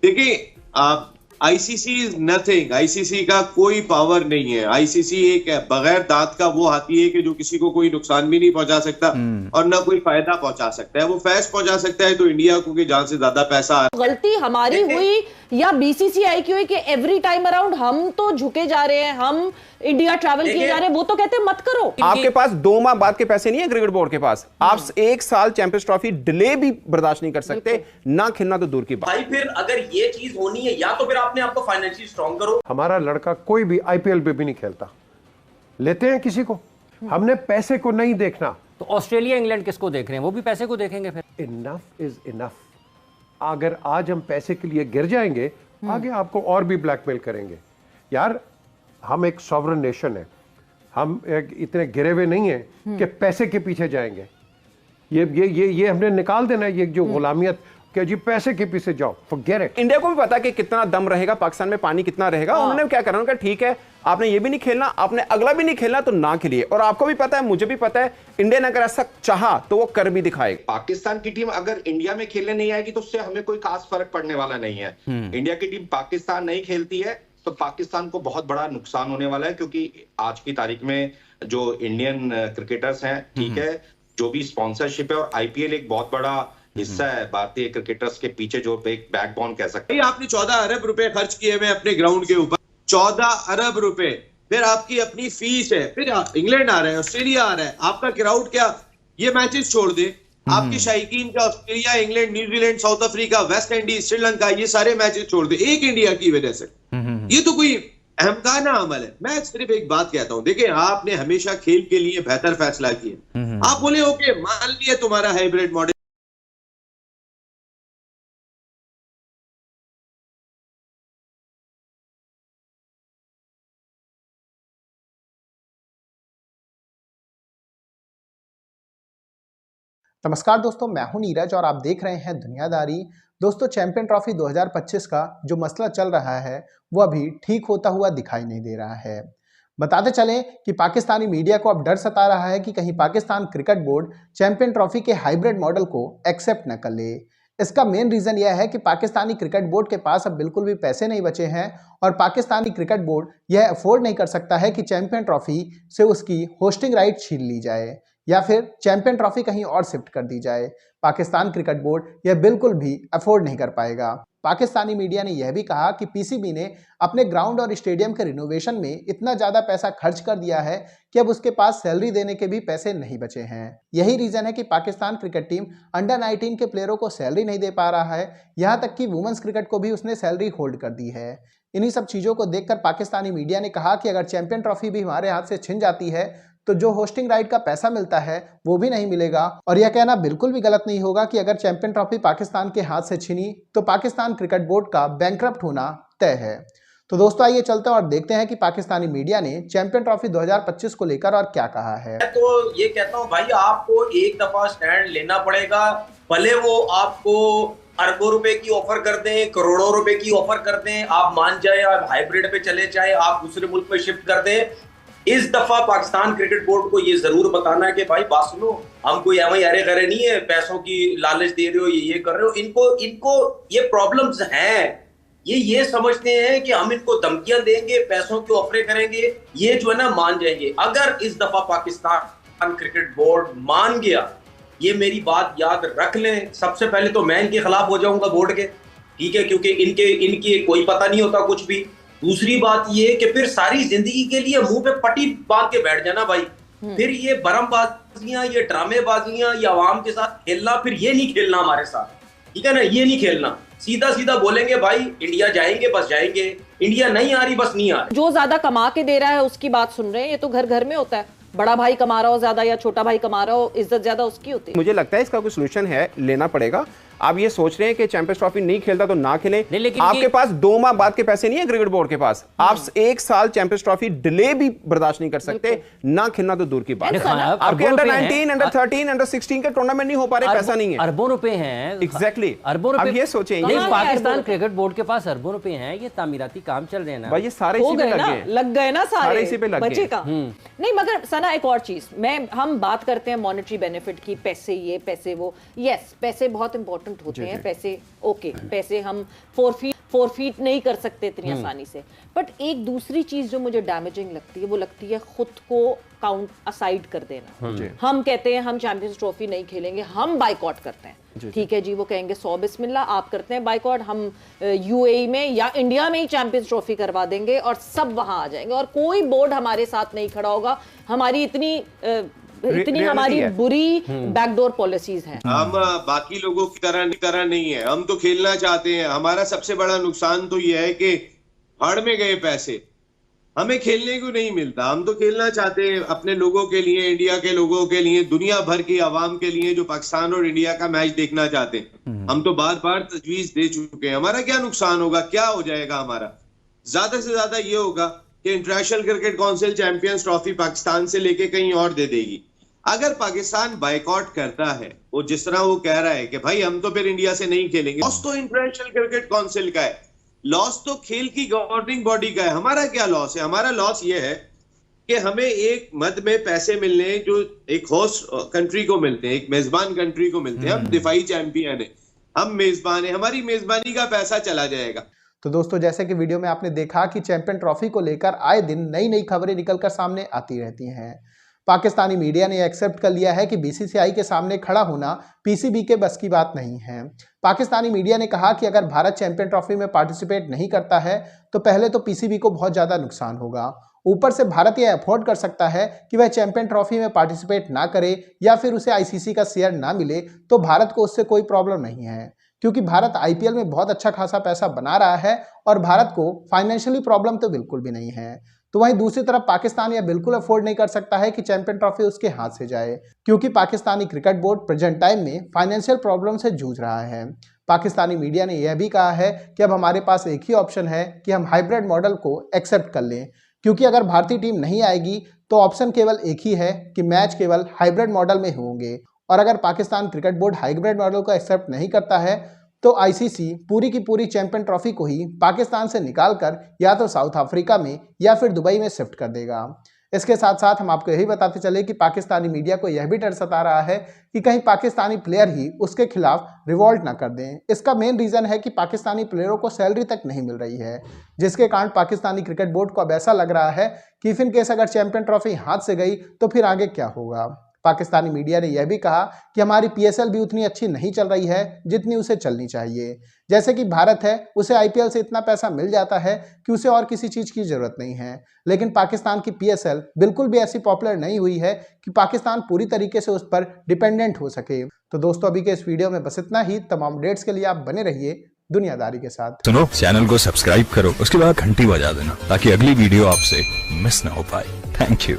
देखिए, आप ICC is nothing, ICC का कोई पावर नहीं है। आईसीसी एक बगैर दांत का वो हाथी है कि जो किसी को कोई नुकसान भी नहीं पहुंचा सकता और ना कोई फायदा पहुंचा सकता है। वो फैस पहुंचा सकता है तो इंडिया को, कि जहां से ज्यादा पैसा आ रहा है। गलती हमारी हुई या बीसीसीआई की हुई कि एवरी टाइम अराउंड हम तो झुके जा रहे हैं, हम इंडिया ट्रैवल किए जा रहे हैं, वो तो कहते हैं मत करो। आपके पास 2 माह बाद के पैसे नहीं है क्रिकेट बोर्ड के पास। आप 1 साल चैंपियंस ट्रॉफी डिले भी बर्दाश्त नहीं कर सकते, ना खेलना तो दूर की बात। भाई फिर अगर ये चीज होनी है, या तो फिर आपने आपको फाइनेंशियली स्ट्रांग करो। हमारा लड़का कोई भी आईपीएल पे भी नहीं खेलता, लेते हैं किसी को, हमने पैसे को नहीं देखना। तो ऑस्ट्रेलिया इंग्लैंड किसको देख रहे हैं? वो भी पैसे को देखेंगे फिर। Enough is enough. अगर आज हम पैसे के लिए गिर जाएंगे, आगे आपको और भी ब्लैकमेल करेंगे। यार, हम एक सॉवरन नेशन है, हम इतने गिरे हुए नहीं हैं कि पैसे के पीछे जाएंगे। ये हमने निकाल देना है, ये जो गुलामियत कि जी पैसे के पीछे जाओ, फॉरगेट इट। इंडिया को भी पता है कि कितना दम रहेगा पाकिस्तान में, पानी कितना रहेगा। उन्होंने क्या करा, उन्होंने कहा ठीक है, आपने ये भी नहीं खेलना, आपने अगला भी नहीं खेलना, तो ना खेलिए। और आपको भी पता है, मुझे भी पता है, इंडिया ने अगर ऐसा चाहा तो वो कर भी दिखाएगा। पाकिस्तान की टीम अगर इंडिया में खेलने नहीं आएगी तो उससे हमें कोई खास फर्क पड़ने वाला नहीं है। इंडिया की टीम पाकिस्तान नहीं खेलती है तो पाकिस्तान को बहुत बड़ा नुकसान होने वाला है, क्योंकि आज की तारीख में जो इंडियन क्रिकेटर्स हैं, ठीक है, जो भी स्पॉन्सरशिप है, और आईपीएल एक बहुत बड़ा हिस्सा है भारतीय क्रिकेटर्स के पीछे, जो एक बैकबोन कह सकते हैं। आपने 14 अरब रुपए खर्च किए हुए अपने ग्राउंड के ऊपर, 14 अरब रुपए, फिर आपकी अपनी फीस है, फिर इंग्लैंड आ रहा है, ऑस्ट्रेलिया आ रहा है, आपका क्राउड क्या ये मैचेस छोड़ दे, आपकी शायकीन का Australia, England, New Zealand, south Africa, West Indies, Sri Lanka, ये सारे मैचेस छोड़ दे एक इंडिया की वजह से। ये तो कोई अहमकाना अमल है। मैं सिर्फ एक बात कहता हूं, देखिए, आपने हमेशा खेल के लिए बेहतर फैसला किया। आप बोले ओके, मान लिया तुम्हारा हाइब्रिड मॉडल, नमस्कार दोस्तों, मैं हूं नीरज और आप देख रहे हैं दुनियादारी। दोस्तों, चैंपियन ट्रॉफी 2025 का जो मसला चल रहा है वो अभी ठीक होता हुआ दिखाई नहीं दे रहा है। बताते चलें कि पाकिस्तानी मीडिया को अब डर सता रहा है कि कहीं Pakistan cricket board champion trophy के हाइब्रिड मॉडल को एक्सेप्ट न कर ले। इसका मेन रीज़न यह है कि पाकिस्तानी क्रिकेट बोर्ड के पास अब बिल्कुल भी पैसे नहीं बचे हैं और पाकिस्तानी क्रिकेट बोर्ड यह अफोर्ड नहीं कर सकता है कि चैंपियन ट्रॉफी से उसकी होस्टिंग राइट छीन ली जाए या फिर चैंपियन ट्रॉफी कहीं और शिफ्ट कर दी जाए। पाकिस्तान क्रिकेट बोर्ड यह बिल्कुल भी अफोर्ड नहीं कर पाएगा। पाकिस्तानी मीडिया ने यह भी कहा कि पीसीबी ने अपने ग्राउंड और स्टेडियम के रिनोवेशन में इतना ज़्यादा पैसा खर्च कर दिया है कि अब उसके पास सैलरी देने के भी पैसे नहीं बचे हैं। यही रीज़न है कि पाकिस्तान क्रिकेट टीम अंडर 19 के प्लेयरों को सैलरी नहीं दे पा रहा है, यहाँ तक कि वुमेंस क्रिकेट को भी उसने सैलरी होल्ड कर दी है। इन्हीं सब चीज़ों को देखकर पाकिस्तानी मीडिया ने कहा कि अगर चैंपियन ट्रॉफी भी हमारे हाथ से छिन जाती है तो जो होस्टिंग राइट का पैसा मिलता है वो भी नहीं मिलेगा। और यह कहना बिल्कुल भी गलत नहीं होगा कि अगर चैंपियन ट्रॉफी पाकिस्तान के हाथ से छिनी तो पाकिस्तान क्रिकेट बोर्ड का बैंकरप्ट होना तय है। तो दोस्तों, आइए चलते हैं और देखते हैं कि पाकिस्तानी मीडिया ने चैंपियन ट्रॉफी 2025 को लेकर और क्या कहा है। तो ये कहता हूँ भाई, आपको एक दफा स्टैंड लेना पड़ेगा, भले वो आपको अरबों रुपए की ऑफर कर दें, करोड़ों रुपए की ऑफर कर दें, आप मान जाए, आप हाइब्रिड पे चले जाए, आप दूसरे मुल्क पे शिफ्ट कर दें। इस दफा पाकिस्तान क्रिकेट बोर्ड को ये जरूर बताना है कि भाई बात सुनो, हम कोई एवं अरे करे नहीं है, पैसों की लालच दे रहे हो, ये कर रहे हो। इनको ये प्रॉब्लम्स हैं। ये समझते हैं कि हम इनको धमकियां देंगे, पैसों की ऑफरें करेंगे, ये जो है ना मान जाएंगे। अगर इस दफा पाकिस्तान क्रिकेट बोर्ड मान गया, ये मेरी बात याद रख लें, सबसे पहले तो मैं इनके खिलाफ हो जाऊंगा बोर्ड के, ठीक है, क्योंकि इनके कोई पता नहीं होता कुछ भी। दूसरी बात ये कि फिर सारी जिंदगी के लिए मुंह पे पट्टी बांध के बैठ जाना भाई। फिर ये बरमबाजियां, ये ड्रामेबाजियां, ये आवाम के साथ खेलना, फिर ये नहीं खेलना हमारे साथ, ठीक है ना, ये नहीं खेलना। सीधा सीधा बोलेंगे भाई इंडिया जाएंगे, बस जाएंगे, इंडिया नहीं आ रही, बस नहीं आ रही। जो ज्यादा कमा के दे रहा है उसकी बात सुन रहे हैं, ये तो घर घर में होता है। बड़ा भाई कमा रहा हो ज्यादा या छोटा भाई कमा रहा हो, इज्जत ज्यादा उसकी होती है। मुझे लगता है इसका कोई सोल्यूशन है, लेना पड़ेगा। आप ये सोच रहे हैं कि चैंपियंस ट्रॉफी नहीं खेलता तो ना खेलें, लेकिन आपके पास 2 माह बाद के पैसे नहीं है क्रिकेट बोर्ड के पास। आप 1 साल चैंपियंस ट्रॉफी डिले भी बर्दाश्त नहीं कर सकते, ना खेलना तो दूर की बात। आपके अंडर 19, अंडर 13, अंडर 16 के टूर्नामेंट नहीं हो पा रहे, पैसा नहीं है, अरबों रुपए हैं। एग्जैक्टली, अरबों रुपए। अब ये सोचें, पाकिस्तान क्रिकेट बोर्ड के पास अरबों रुपए हैं, ये तामीराती काम चल रहे हैं ना भाई, ये सारे इसी पे लग गए ना, सारे इसी पे लग गए नहीं। मगर सना, एक और चीज, हम बात करते हैं मॉनेटरी बेनिफिट की, पैसे ये पैसे वो, यस पैसे बहुत इंपॉर्टेंट इंपॉर्टेंट होते हैं पैसे, ओके पैसे हम फोरफीट नहीं कर सकते इतनी आसानी से, बट एक दूसरी चीज जो मुझे डैमेजिंग लगती है वो लगती है खुद को काउंट असाइड कर देना। हम कहते हैं हम चैंपियंस ट्रॉफी नहीं खेलेंगे, हम बाइकॉट करते हैं, ठीक है जी, वो कहेंगे 100 बिस्मिल्लाह, आप करते हैं बाइकॉट, हम यूएई में या इंडिया में ही चैंपियंस ट्रॉफी करवा देंगे और सब वहां आ जाएंगे और कोई बोर्ड हमारे साथ नहीं खड़ा होगा। हमारी इतनी हमारी बुरी बैकडोर पॉलिसीज हैं। हम बाकी लोगों की तरह नहीं है, हम तो खेलना चाहते हैं। हमारा सबसे बड़ा नुकसान तो यह है कि हड़ में गए पैसे हमें खेलने को नहीं मिलता। हम तो खेलना चाहते हैं अपने लोगों के लिए, इंडिया के लोगों के लिए, दुनिया भर की आवाम के लिए जो पाकिस्तान और इंडिया का मैच देखना चाहते हैं। हम तो बार बार तजवीज दे चुके हैं। हमारा क्या नुकसान होगा, क्या हो जाएगा हमारा? ज्यादा से ज्यादा ये होगा कि international cricket council champions trophy Pakistan से लेके कहीं और दे देगी। अगर पाकिस्तान बाइकआउट करता है, वो जिस तरह वो कह रहा है कि भाई हम तो फिर इंडिया से नहीं खेलेंगे, लॉस तो इंटरनेशनल क्रिकेट काउंसिल का है, लॉस तो खेल की गवर्निंग बॉडी का है। हमारा क्या लॉस है? हमारा लॉस ये है कि हमें एक मद में पैसे मिलने जो एक होस्ट कंट्री को मिलते हैं, एक मेजबान कंट्री को मिलते हैं। हम दिफाई चैंपियन है, हम मेजबान है, हमारी मेजबानी का पैसा चला जाएगा। तो दोस्तों, जैसे कि वीडियो में आपने देखा कि चैंपियन ट्रॉफी को लेकर आए दिन नई नई खबरें निकलकर सामने आती रहती हैं। पाकिस्तानी मीडिया ने एक्सेप्ट कर लिया है कि बीसीसीआई के सामने खड़ा होना पीसीबी के बस की बात नहीं है। पाकिस्तानी मीडिया ने कहा कि अगर भारत चैंपियन ट्रॉफी में पार्टिसिपेट नहीं करता है तो पहले तो पीसीबी को बहुत ज़्यादा नुकसान होगा, ऊपर से भारत यह अफोर्ड कर सकता है कि वह चैंपियन ट्रॉफी में पार्टिसिपेट ना करे या फिर उसे आईसीसी का शेयर ना मिले, तो भारत को उससे कोई प्रॉब्लम नहीं है, क्योंकि भारत आईपीएल में बहुत अच्छा खासा पैसा बना रहा है और भारत को फाइनेंशियली प्रॉब्लम तो बिल्कुल भी नहीं है। तो वहीं दूसरी तरफ पाकिस्तान यह बिल्कुल अफोर्ड नहीं कर सकता है कि चैंपियन ट्रॉफी उसके हाथ से जाए, क्योंकि Pakistani cricket board present time में फाइनेंशियल प्रॉब्लम से जूझ रहा है। पाकिस्तानी मीडिया ने यह भी कहा है कि अब हमारे पास एक ही ऑप्शन है कि हम हाइब्रिड मॉडल को एक्सेप्ट कर लें, क्योंकि अगर भारतीय टीम नहीं आएगी तो ऑप्शन केवल एक ही है कि मैच केवल हाइब्रिड मॉडल में होंगे। और अगर Pakistan cricket board hybrid model को एक्सेप्ट नहीं करता है तो आईसीसी पूरी की पूरी चैंपियन ट्रॉफी को ही पाकिस्तान से निकालकर या तो साउथ अफ्रीका में या फिर दुबई में शिफ्ट कर देगा। इसके साथ साथ हम आपको यही बताते चले कि पाकिस्तानी मीडिया को यह भी डर सता रहा है कि कहीं पाकिस्तानी प्लेयर ही उसके खिलाफ रिवॉल्ट ना कर दें। इसका मेन रीजन है कि पाकिस्तानी प्लेयरों को सैलरी तक नहीं मिल रही है, जिसके कारण पाकिस्तानी क्रिकेट बोर्ड को अब ऐसा लग रहा है कि इफ इन केस अगर चैंपियन ट्रॉफी हाथ से गई तो फिर आगे क्या होगा। पाकिस्तानी मीडिया ने यह भी कहा कि हमारी पीएसएल भी उतनी अच्छी नहीं चल रही है जितनी उसे चलनी चाहिए। जैसे कि भारत है, उसे आईपीएल से इतना पैसा मिल जाता है कि उसे और किसी चीज की जरूरत नहीं है, लेकिन पाकिस्तान की पीएसएल बिल्कुल भी ऐसी पॉपुलर नहीं हुई है कि पाकिस्तान पूरी तरीके से उस पर डिपेंडेंट हो सके। तो दोस्तों, अभी के इस वीडियो में बस इतना ही। तमाम अपडेट्स के लिए आप बने रहिए दुनियादारी के साथ। सुनो, चैनल को सब्सक्राइब करो, उसके बाद घंटी बजा देना ताकि अगली वीडियो आपसे मिस ना हो पाए। Thank you.